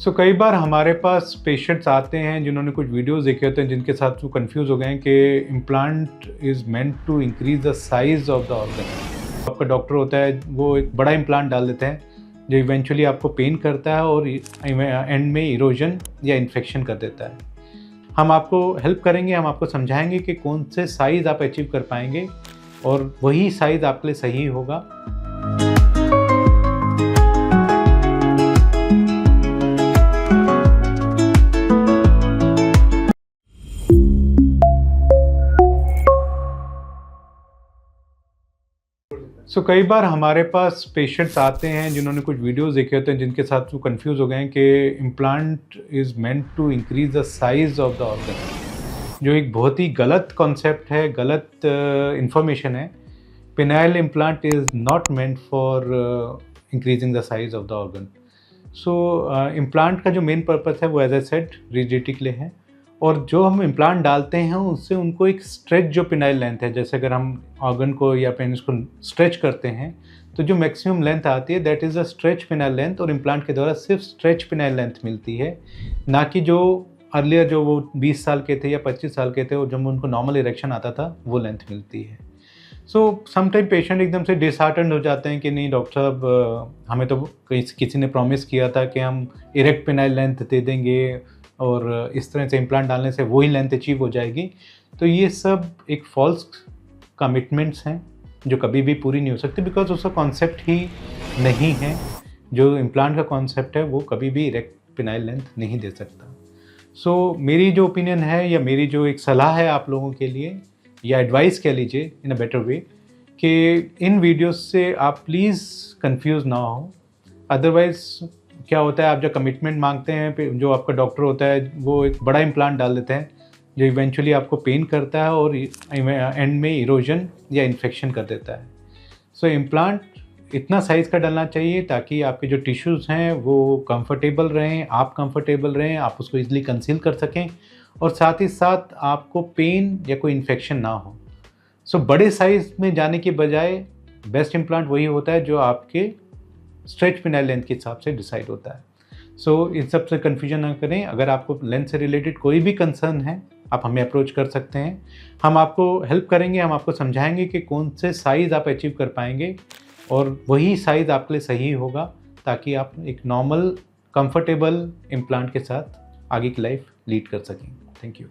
कई बार हमारे पास पेशेंट्स आते हैं जिन्होंने कुछ वीडियोस देखे होते हैं जिनके साथ वो कंफ्यूज हो गए हैं कि implant is meant to increase the size of the organ. आपका डॉक्टर होता है वो एक बड़ा इम्प्लांट डाल देते हैं जो इवेंचुअली आपको पेन करता है और एंड में इरोजन या इन्फेक्शन कर देता है। हम आपको हेल्प करेंगे, हम आपको समझाएंगे कि कौन से साइज़ आप अचीव कर पाएंगे और वही साइज़ आपके लिए सही होगा। कई बार हमारे पास पेशेंट्स आते हैं जिन्होंने कुछ वीडियोस देखे होते हैं जिनके साथ वो कंफ्यूज हो गए हैं कि implant is meant to increase the size of the organ, जो एक बहुत ही गलत कॉन्सेप्ट है, गलत इंफॉर्मेशन है। Penile implant is not meant for increasing the size of the organ. Implant का जो मेन पर्पस है वो एज ए सेड रिजिडिटी के लिए है, और जो हम इम्प्लांट डालते हैं उससे उनको एक स्ट्रेच जो पिनाइल लेंथ है, जैसे अगर हम ऑर्गन को या पेनिस को स्ट्रेच करते हैं तो जो मैक्सिमम लेंथ आती है that is a stretch phenyl length, और इम्प्लांट के द्वारा सिर्फ स्ट्रेच पिनाइल लेंथ मिलती है, ना कि जो अर्लियर जो वो 20 साल के थे या 25 साल के थे और जब उनको नॉर्मल इरेक्शन आता था वो लेंथ मिलती है। समटाइम पेशेंट एकदम से डिसहार्टेंड हो जाते हैं कि नहीं डॉक्टर साहब, हमें तो किसी ने प्रॉमिस किया था कि हम इरेक्ट पिनाइल लेंथ दे देंगे और इस तरह से इम्प्लांट डालने से वही लेंथ अचीव हो जाएगी। तो ये सब एक फॉल्स कमिटमेंट्स हैं जो कभी भी पूरी नहीं हो सकती, बिकॉज उसका कॉन्सेप्ट ही नहीं है। जो इम्प्लांट का कॉन्सेप्ट है वो कभी भी इरेक्ट पिनाइल लेंथ नहीं दे सकता। मेरी जो ओपिनियन है या मेरी जो एक सलाह है आप लोगों के लिए, या एडवाइस कह लीजिए इन अ बेटर वे, कि इन वीडियोस से आप प्लीज़ कंफ्यूज ना हो। अदरवाइज़ क्या होता है, आप जो कमिटमेंट मांगते हैं, जो आपका डॉक्टर होता है वो एक बड़ा इम्प्लांट डाल देते हैं जो इवेंचुअली आपको पेन करता है और एंड में इरोजन या इन्फेक्शन कर देता है। इम्प्लांट इतना साइज़ का डालना चाहिए ताकि आपके जो टिश्यूज़ हैं वो कंफर्टेबल रहें, आप कंफर्टेबल रहें, आप उसको ईजिली कंसील कर सकें और साथ ही साथ आपको पेन या कोई इन्फेक्शन ना हो। बड़े साइज़ में जाने के बजाय बेस्ट इम्प्लांट वही होता है जो आपके स्ट्रेच पिनाइल लेंथ के हिसाब से डिसाइड होता है। इन सब से कन्फ्यूजन ना करें। अगर आपको लेंथ से रिलेटेड कोई भी कंसर्न है आप हमें अप्रोच कर सकते हैं, हम आपको हेल्प करेंगे, हम आपको समझाएंगे कि कौन से साइज़ आप अचीव कर पाएंगे और वही साइज़ आपके लिए सही होगा, ताकि आप एक नॉर्मल कंफर्टेबल इम्प्लांट के साथ आगे की लाइफ लीड कर सकें। Thank you.